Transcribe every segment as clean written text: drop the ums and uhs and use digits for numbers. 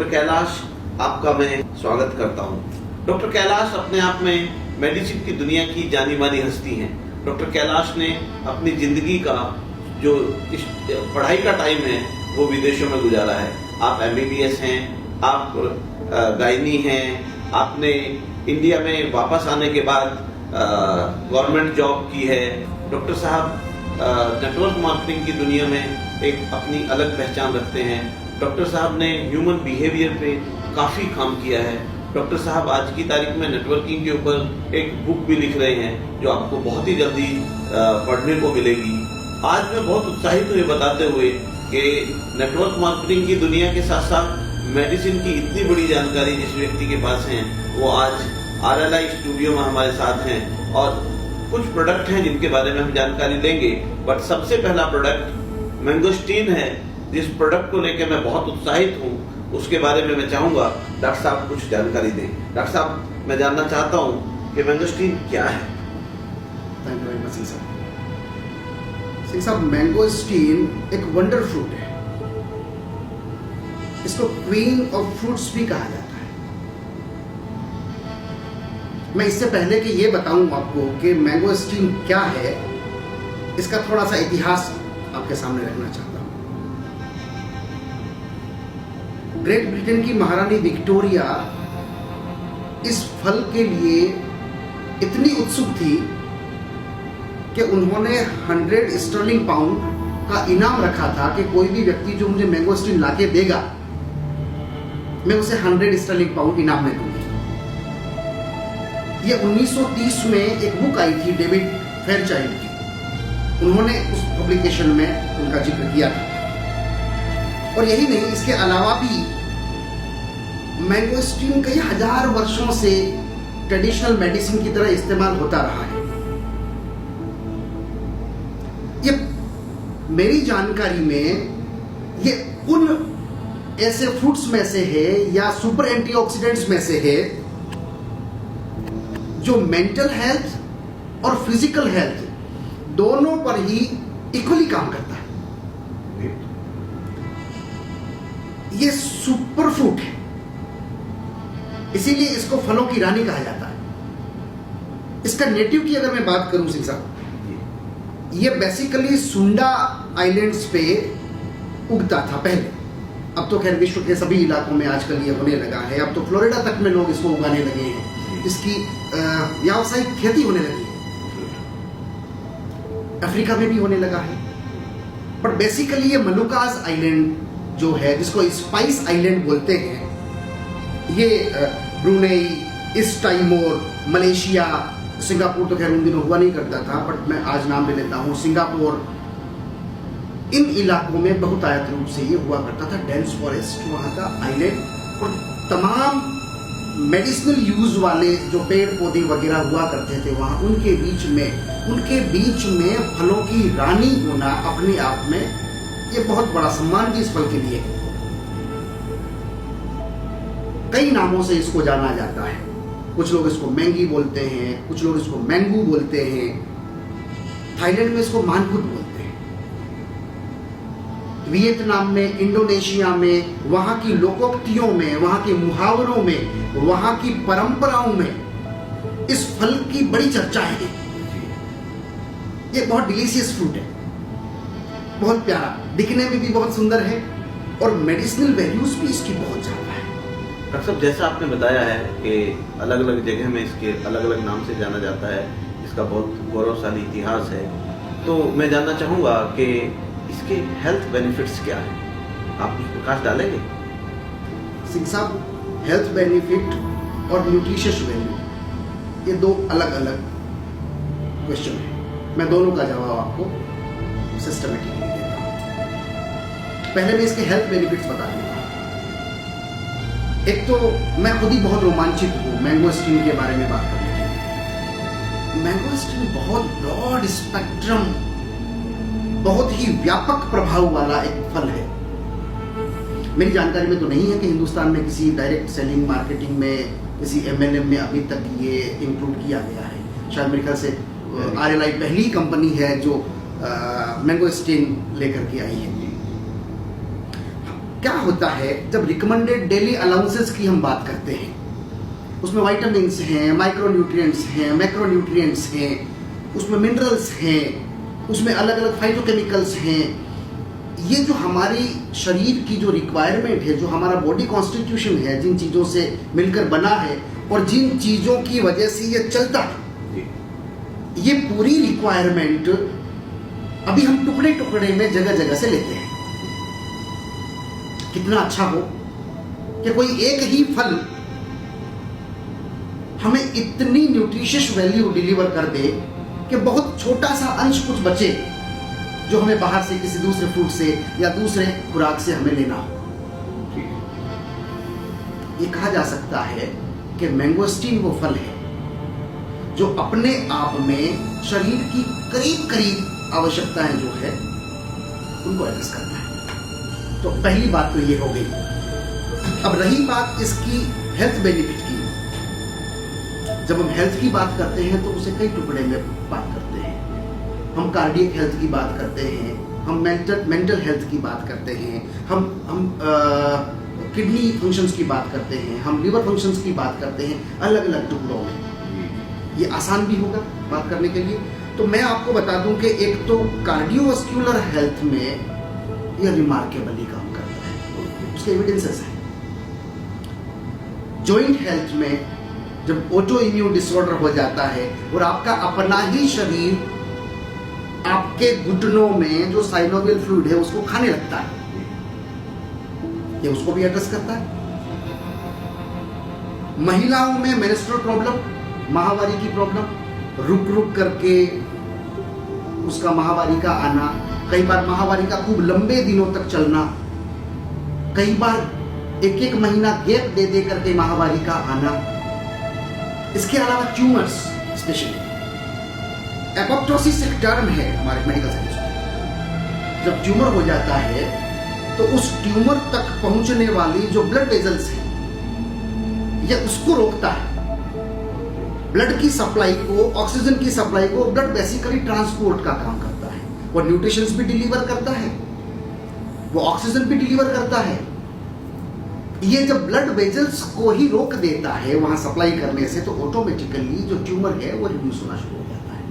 Doctor Kailash, आपका मैं स्वागत करता हूं। डॉक्टर कैलाश अपने आप में मेडिसिन की दुनिया की जानी मानी हस्ती हैं। डॉक्टर कैलाश ने अपनी जिंदगी का जो पढ़ाई का टाइम है वो विदेशों में गुजारा है। आप MBBS हैं, आप गायनी हैं, आपने इंडिया में वापस आने के बाद गवर्नमेंट जॉब की है। डॉक्टर साहब नेटवर्क मार्केटिंग की दुनिया में एक अपनी अलग पहचान रखते हैं। डॉक्टर साहब ने ह्यूमन बिहेवियर पे काफ़ी काम किया है। डॉक्टर साहब आज की तारीख में नेटवर्किंग के ऊपर एक बुक भी लिख रहे हैं जो आपको बहुत ही जल्दी पढ़ने को मिलेगी। आज मैं बहुत उत्साहित हूँ ये बताते हुए कि नेटवर्क मार्केटिंग की दुनिया के साथ साथ मेडिसिन की इतनी बड़ी जानकारी जिस व्यक्ति के पास है वो आज RLI स्टूडियो में हमारे साथ हैं और कुछ प्रोडक्ट हैं जिनके बारे में हम जानकारी लेंगे। बट सबसे पहला प्रोडक्ट मैंगोस्टीन है, जिस प्रोडक्ट को लेकर मैं बहुत उत्साहित हूँ उसके बारे में मैं चाहूंगा डॉक्टर साहब कुछ जानकारी दें। डॉक्टर साहब, मैं जानना चाहता हूँ कि मैंगोस्टीन क्या है। Thank you very much Singh साहब। मैंगोस्टीन एक वंडर फ्रूट है। इसको क्वीन ऑफ फ्रूट्स भी कहा जाता है। मैं इससे पहले कि ये बताऊं आपको कि मैंगोस्टीन क्या है, इसका थोड़ा सा इतिहास आपके सामने रखना चाहता हूं। ग्रेट ब्रिटेन की महारानी विक्टोरिया इस फल के लिए इतनी उत्सुक थी कि उन्होंने 100 स्टर्लिंग पाउंड का इनाम रखा था कि कोई भी व्यक्ति जो मुझे मैंगोस्टीन लाके देगा मैं उसे 100 स्टर्लिंग पाउंड इनाम में दूंगी। ये 1930 में एक बुक आई थी डेविड फेयरचाइल्ड की, उन्होंने उस पब्लिकेशन में उनका जिक्र किया था। और यही नहीं, इसके अलावा भी मैंगोस्टीन कई हजार वर्षों से ट्रेडिशनल मेडिसिन की तरह इस्तेमाल होता रहा है। ये मेरी जानकारी में ये उन ऐसे फ्रूट्स में से है या सुपर एंटीऑक्सीडेंट्स में से है जो मेंटल हेल्थ और फिजिकल हेल्थ दोनों पर ही इक्वली काम करता है। ये सुपर फ्रूट है, इसीलिए इसको फलों की रानी कहा जाता है। इसका नेटिव की अगर मैं बात करूं सिंह साहब, ये बेसिकली सुंडा आइलैंड्स पे उगता था पहले। अब तो खैर विश्व के सभी इलाकों में आजकल ये होने लगा है। अब तो फ्लोरिडा तक में लोग इसको उगाने लगे हैं, इसकी व्यावसायिक खेती होने लगी है, अफ्रीका में भी होने लगा है। बट बेसिकली ये मलुकास आइलैंड जो है, जिसको स्पाइस आइलैंड बोलते हैं, ये Brunei, east Timor, Malaysia, Singapore तो खैर उन दिनों हुआ नहीं करता था, बट मैं आज नाम ले लेता हूँ, सिंगापुर, इन इलाकों में बहुतायत रूप से ये हुआ करता था। डेंस फॉरेस्ट वहाँ का आइलैंड और तमाम मेडिसिनल यूज वाले जो पेड़ पौधे वगैरह हुआ करते थे वहाँ, उनके बीच में फलों की रानी होना अपने आप में ये बहुत बड़ा सम्मान भी इस फल के लिए। कई नामों से इसको जाना जाता है। कुछ लोग इसको मैंगी बोलते हैं, कुछ लोग इसको मैंगू बोलते हैं, थाईलैंड में इसको मानकुट बोलते हैं, वियतनाम में, इंडोनेशिया में, वहां की लोकोक्तियों में, वहां के मुहावरों में, वहां की परंपराओं में इस फल की बड़ी चर्चा है। ये बहुत डिलीशियस फ्रूट है, बहुत प्यारा, दिखने में भी बहुत सुंदर है और मेडिसिनल वैल्यूज भी इसकी बहुत ज्यादा है। डॉक्टर साहब, जैसा आपने बताया है कि अलग अलग जगह में इसके अलग अलग नाम से जाना जाता है, इसका बहुत गौरवशाली इतिहास है, तो मैं जानना चाहूँगा कि इसके हेल्थ बेनिफिट्स क्या है, आप कुछ प्रकाश डालेंगे? सिंह साहब, हेल्थ बेनिफिट और न्यूट्रिशियस वैल्यू ये दो अलग अलग क्वेश्चन है। मैं दोनों का जवाब आपको सिस्टमेटिकली देता हूँ। पहले मैं इसके हेल्थ बेनिफिट्स बता दूंगा। एक तो मैं खुद ही बहुत रोमांचित हूँ मैंगोस्टीन के बारे में बात करने के लिए। मैंगोस्टीन बहुत ब्रॉड स्पेक्ट्रम, बहुत ही व्यापक प्रभाव वाला एक फल है। मेरी जानकारी में तो नहीं है कि हिंदुस्तान में किसी डायरेक्ट सेलिंग मार्केटिंग में, किसी MLM में अभी तक ये इंक्लूड किया गया है। शायद मेरे ख्याल से RLI पहली कंपनी है जो मैंगोस्टीन लेकर के आई है। क्या होता है जब रिकमेंडेड डेली अलाउंसेस की हम बात करते हैं, उसमें विटामिन्स हैं, माइक्रोन्यूट्रिएंट्स हैं, मैक्रोन्यूट्रिएंट्स हैं, उसमें मिनरल्स हैं, उसमें अलग अलग फाइटोकेमिकल्स हैं। ये जो हमारी शरीर की जो रिक्वायरमेंट है, जो हमारा बॉडी कॉन्स्टिट्यूशन है, जिन चीज़ों से मिलकर बना है और जिन चीज़ों की वजह से ये चलता है, ये पूरी रिक्वायरमेंट अभी हम टुकड़े टुकड़े में जगह जगह से लेते हैं। कितना अच्छा हो कि कोई एक ही फल हमें इतनी न्यूट्रिशियस वैल्यू डिलीवर कर दे कि बहुत छोटा सा अंश कुछ बचे जो हमें बाहर से किसी दूसरे फ्रूट से या दूसरे खुराक से हमें लेना हो। ये कहा जा सकता है कि मैंगोस्टीन वो फल है जो अपने आप में शरीर की करीब करीब आवश्यकताएं जो है उनको एड्रेस करता है। तो पहली बात तो ये हो गई। अब रही बात इसकी हेल्थ बेनिफिट की। जब हम हेल्थ की बात करते हैं तो उसे कई टुकड़े में बात करते हैं। हम कार्डियक हेल्थ की बात करते हैं, हम मेंटल हेल्थ की बात करते हैं, हम किडनी फंक्शंस की बात करते हैं, हम लिवर फंक्शंस की बात करते हैं, अलग अलग टुकड़ों में। ये आसान भी होगा बात करने के लिए। तो मैं आपको बता दूं कि एक तो कार्डियोवास्कुलर हेल्थ में ये रिमार्केबली काम करता है, उसके एविडेंसेस हैं। जॉइंट हेल्थ में जब ऑटो इम्यून डिसऑर्डर हो जाता है और आपका अपना ही शरीर आपके घुटनों में जो साइनोवियल फ्लूइड है उसको खाने लगता है, ये उसको भी एड्रेस करता है। महिलाओं में मेंस्ट्रुअल प्रॉब्लम, माहवारी की प्रॉब्लम, रुक रुक करके उसका माहवारी का आना, कई बार माहवारी का खूब लंबे दिनों तक चलना, कई बार एक एक महीना गैप दे दे करके माहवारी का आना। इसके अलावा ट्यूमर्स, स्पेशली एपोप्टोसिस एक टर्म है हमारे मेडिकल साइंस में। जब ट्यूमर हो जाता है तो उस ट्यूमर तक पहुंचने वाली जो ब्लड वेजल्स हैं यह उसको रोकता है। ब्लड की सप्लाई को, ऑक्सीजन की सप्लाई को ब्लड बेसिकली ट्रांसपोर्ट का काम करता है। वो न्यूट्रिशंस भी डिलीवर करता है, वो ऑक्सीजन भी डिलीवर करता है। ये जब ब्लड वेजल्स को ही रोक देता है वहां सप्लाई करने से, तो ऑटोमेटिकली जो ट्यूमर है वो रिड्यूस होना शुरू हो जाता है।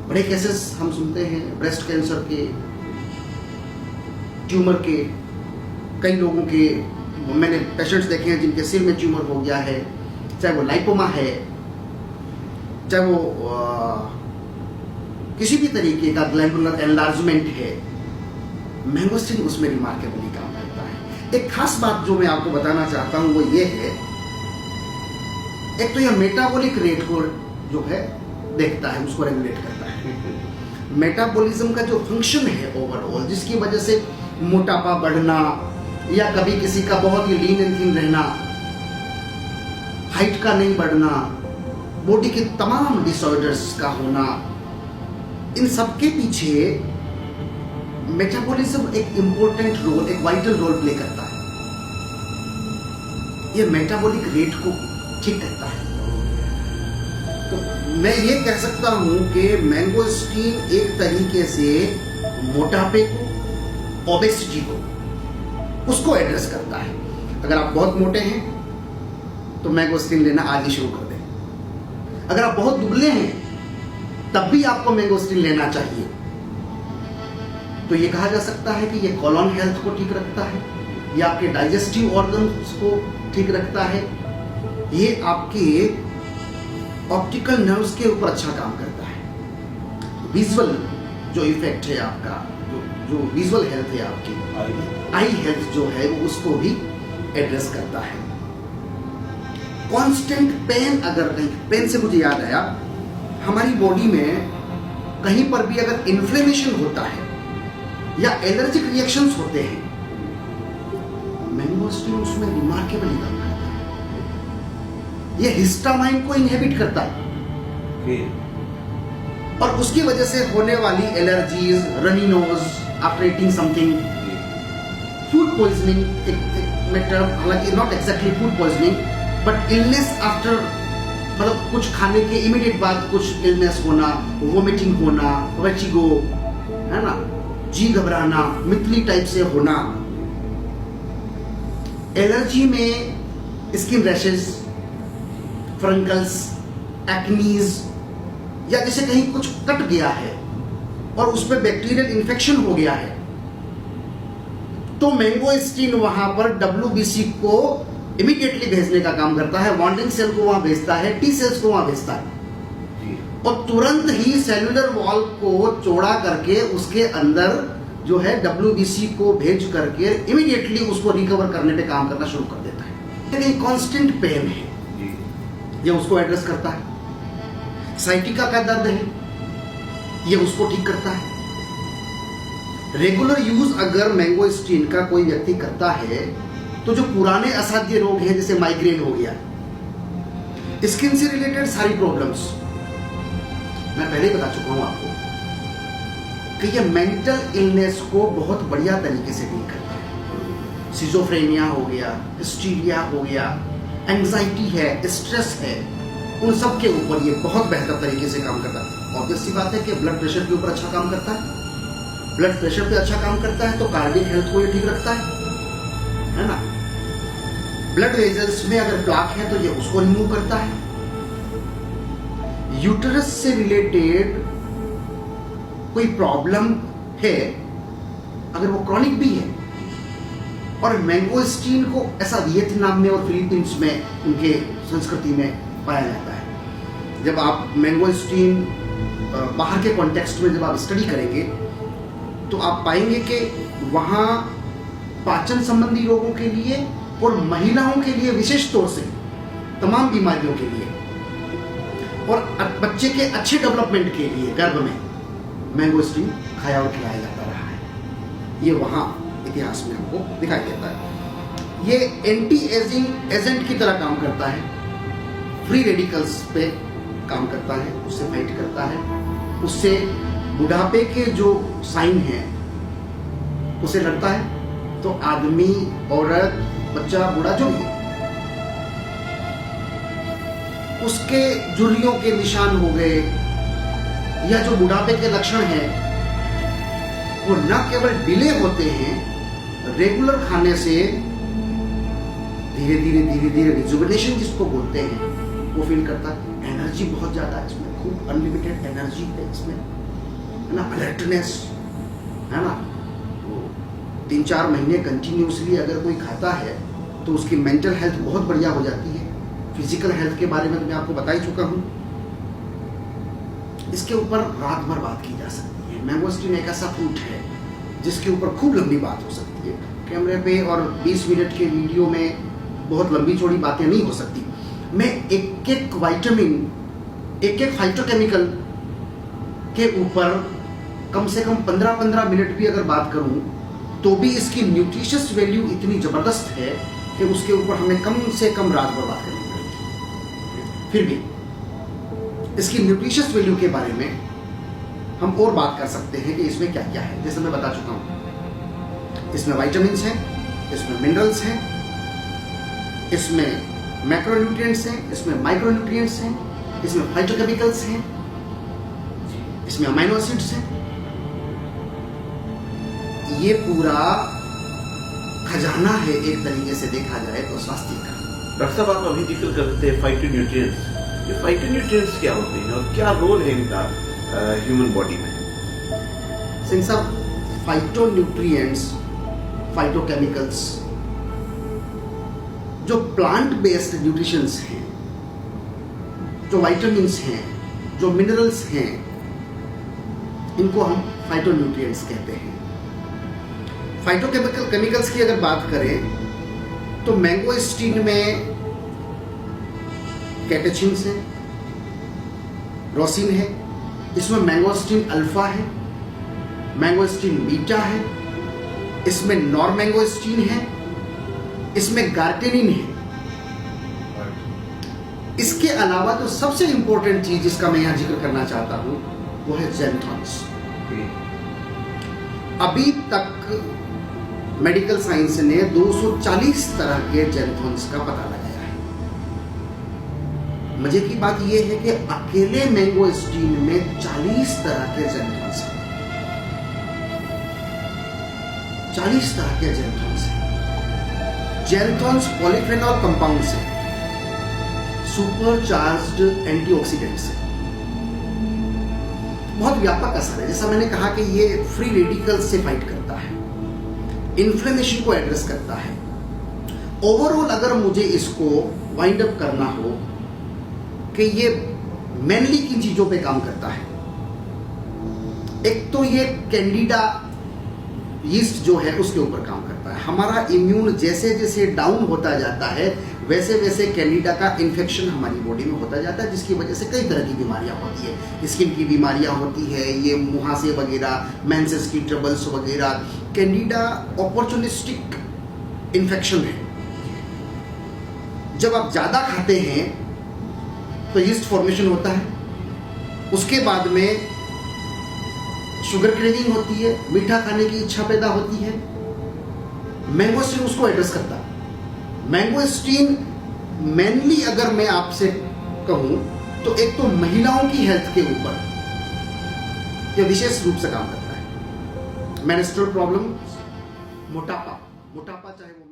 बड़े केसेस हम सुनते हैं ब्रेस्ट कैंसर के, ट्यूमर के, कई लोगों के मैंने पेशेंट्स देखे हैं जिनके सिर में ट्यूमर हो गया है, चाहे वो लाइपोमा है, चाहे वो किसी भी तरीके का ग्लैंडुलर एनलार्जमेंट है। मैंगोस्टीन उसमें रिमार्केबली काम करता है। एक खास बात जो मैं आपको बताना चाहता हूं वो ये है, एक तो यह मेटाबॉलिक रेट को जो है देखता है, उसको रेगुलेट करता है। मेटाबॉलिज्म का जो फंक्शन है ओवरऑल, जिसकी वजह से मोटापा बढ़ना या कभी किसी का बहुत ही लीन एंड थिन रहना, हाइट का नहीं बढ़ना, बॉडी के तमाम डिसऑर्डर्स का होना, इन सब के पीछे मेटाबॉलिज्म एक इंपॉर्टेंट रोल, एक वाइटल रोल प्ले करता है। ये मेटाबॉलिक रेट को ठीक करता है। तो मैं ये कह सकता हूं कि मैंगोस्टीन एक तरीके से मोटापे को, ओबेसिटी को, उसको एड्रेस करता है। अगर आप बहुत मोटे हैं तो मैंगोस्टीन लेना आज ही शुरू कर दें। अगर आप बहुत दुबले हैं तब भी आपको मैंगोस्टीन लेना चाहिए। तो ये कहा जा सकता है कि ये कॉलोन हेल्थ को ठीक रखता है, ये आपके डाइजेस्टिव ऑर्गन्स को ठीक रखता है, ये आपके ऑप्टिकल नर्व्स के ऊपर अच्छा काम करता है। विजुअल जो इफेक्ट है आपका, जो विजुअल हेल्थ है आपकी, आई हेल्थ जो है वो उसको भी एड्रेस करता है। कांस्टेंट पेन, अगर कहीं पेन से मुझे याद आया, हमारी बॉडी में कहीं पर भी अगर इन्फ्लेमेशन होता है या एलर्जिक रिएक्शंस होते हैं, मैंगोस्टीन उसमें रिमार्केबली काम करता है। ये हिस्टामाइन को इनहिबिट करता है और उसकी वजह से होने वाली allergies, runny nose after eating something, food poisoning, एक टर्म, हालांकि not exactly food poisoning but illness after, मतलब कुछ खाने के इमीडिएट बाद कुछ इलनेस होना, वोमिटिंग होना, वर्टिगो, है ना, जी घबराना, मितली टाइप से होना, एलर्जी में स्किन रैशेस, फ्रंकल्स, एक्नीज, या जैसे कहीं कुछ कट गया है और उस पर बैक्टीरियल इन्फेक्शन हो गया है, तो मैंगोस्टीन वहां पर WBC को इमीडिएटली भेजने का काम करता है, वांटिंग सेल को वहां भेजता है, टी सेल्स को वहां भेजता है और तुरंत ही सेलुलर वॉल को चौड़ा करके उसके अंदर जो है WBC को भेज करके इमीडिएटली उसको रिकवर करने पे काम करना शुरू कर देता है। लेकिन कांस्टेंट पेन है, ये उसको एड्रेस करता है। साइटिका का दर्द है, ये उसको ठीक करता है। रेगुलर यूज अगर मैंगोस्टीन का कोई व्यक्ति करता है तो जो पुराने असाध्य रोग हैं जैसे माइग्रेन हो गया, स्किन से रिलेटेड सारी प्रॉब्लम्स, मैं पहले ही बता चुका हूं आपको कि ये मेंटल इलनेस को बहुत बढ़िया तरीके से डील करता है। सिजोफ्रेनिया हो गया, हिस्टीरिया हो गया, एंजाइटी है, स्ट्रेस है, उन सब के ऊपर ये बहुत बेहतर तरीके से काम करता है। ऑब्वियस सी बात है कि ब्लड प्रेशर के ऊपर अच्छा काम करता है, ब्लड प्रेशर पे अच्छा काम करता है तो कार्डियक हेल्थ को ये ठीक रखता है ना। ब्लड वेजल्स में अगर प्लाक है तो ये उसको रिमूव करता है। यूटरस से रिलेटेड कोई प्रॉब्लम है, अगर वो क्रॉनिक भी है, और मैंगोस्टीन को ऐसा वियतनाम में और फिलीपींस में उनके संस्कृति में पाया जाता है। जब आप मैंगोस्टीन बाहर के कॉन्टेक्स्ट में जब आप स्टडी करेंगे तो आप पाएंगे कि वहाँ पाचन संबंधी रोगों के लिए और महिलाओं के लिए विशेष तौर से तमाम बीमारियों के लिए और बच्चे के अच्छे डेवलपमेंट के लिए गर्भ में मैंगोस्टीन खाया और खिलाया जाता रहा है। ये वहाँ इतिहास में हमको दिखाई देता है। ये एंटी एजिंग एजेंट की तरह काम करता है, फ्री रेडिकल्स पे काम करता है, उससे फाइट करता है, उससे बुढ़ापे के जो साइन हैं उसे लड़ता है। तो आदमी, औरत, बच्चा, बूढ़ा जो भी है, उसके झुर्रियों के निशान हो गए या जो बुढ़ापे के लक्षण हैं वो न केवल डिले होते हैं, रेगुलर खाने से धीरे धीरे रिजुविनेशन जिसको बोलते हैं वो फील करता है। एनर्जी बहुत ज्यादा है इसमें, खूब अनलिमिटेड एनर्जी है इसमें, है ना, अलर्टनेस है ना। 3-4 महीने कंटिन्यूसली अगर कोई खाता है तो उसकी मेंटल हेल्थ बहुत बढ़िया हो जाती है। फिजिकल हेल्थ के बारे में मैं आपको बता ही चुका हूं। इसके ऊपर रात भर बात की जा सकती है। मैंगोस्टीन एक ऐसा फ्रूट है जिसके ऊपर खूब लंबी बात हो सकती है। कैमरे पे और 20 मिनट के वीडियो में बहुत लंबी चौड़ी बातें नहीं हो सकती। मैं एक विटामिन, एक फाइटोकेमिकल के ऊपर कम से कम 15-15 मिनट भी अगर बात करूं तो भी इसकी न्यूट्रिशियस वैल्यू इतनी जबरदस्त है कि उसके ऊपर हमें कम से कम रात भर बात करनी पड़ेगी। फिर भी इसकी न्यूट्रिशियस वैल्यू के बारे में हम और बात कर सकते हैं कि इसमें क्या क्या है। जैसे मैं बता चुका हूं, इसमें विटामिन्स हैं, इसमें मिनरल्स हैं, इसमें मैक्रोन्यूट्रिएंट्स हैं, इसमें माइक्रोन्यूट्रिएंट्स हैं, इसमें फाइटोकेमिकल्स हैं, इसमें अमीनो एसिड्स हैं। ये पूरा खजाना है एक तरीके से देखा जाए तो स्वास्थ्य का। डॉक्टर साहब, आप अभी जिक्र करते हैं फाइटोन्यूट्रिएंट्स। ये फाइटोन्यूट्रिएंट्स क्या होते हैं और क्या रोल है इनका ह्यूमन बॉडी में? सिंह साहब, फाइटोन्यूट्रिएंट्स, फाइटोकेमिकल्स जो प्लांट बेस्ड न्यूट्रिशंस हैं, जो विटामिन्स हैं, जो मिनरल्स हैं, इनको हम फाइटोन्यूट्रिएंट्स कहते हैं। फाइटोकेमिकल्स की अगर बात करें तो मैंगोस्टीन में कैटेचिन्स है, रोसिन है, इसमें मैंगोस्टीन अल्फा है, मैंगोस्टीन बीटा है, इसमें नॉरमैंगोस्टीन है, इसमें गार्टेनिन है। इसके अलावा जो सबसे इंपॉर्टेंट चीज जिसका मैं यहां जिक्र करना चाहता हूं वो है ज़ैंथोन्स। अभी तक मेडिकल साइंस ने 240 तरह के ज़ैंथोन्स का पता लगाया है। मजे की बात यह है कि अकेले मैंगोस्टीन में 40 तरह के ज़ैंथोन्स हैं। 40 तरह के ज़ैंथोन्स हैं। ज़ैंथोन्स पॉलीफेनॉल कंपाउंड से, सुपरचार्ज्ड एंटीऑक्सीडेंट से, बहुत व्यापक असर है। जैसा मैंने कहा कि ये फ्री रेडिकल्स से फाइट करता है, इन्फ्लेमेशन को एड्रेस करता है। ओवरऑल अगर मुझे इसको वाइंड अप करना हो कि ये मेनली किन चीजों पे काम करता है, एक तो ये कैंडिडा यीस्ट जो है उसके ऊपर काम करता है। हमारा इम्यून जैसे जैसे डाउन होता जाता है वैसे वैसे कैंडिडा का इन्फेक्शन हमारी बॉडी में होता जाता है, जिसकी वजह से कई तरह की बीमारियां होती है। स्किन की बीमारियां होती है, ये मुहासे वगैरह, मेंसेस की ट्रबल्स वगैरह। कैंडिडा अपॉर्चुनिस्टिक इन्फेक्शन है। जब आप ज़्यादा खाते हैं तो यीस्ट फॉर्मेशन होता है, उसके बाद में शुगर क्रेविंग होती है, मीठा खाने की इच्छा पैदा होती है। मैंगोस्टीन उसको एड्रेस करता है। मैंगोस्टीन मेनली अगर मैं आपसे कहूं तो एक तो महिलाओं की हेल्थ के ऊपर यह विशेष रूप से काम करता है। मेंस्ट्रुअल प्रॉब्लम, मोटापा चाहे वो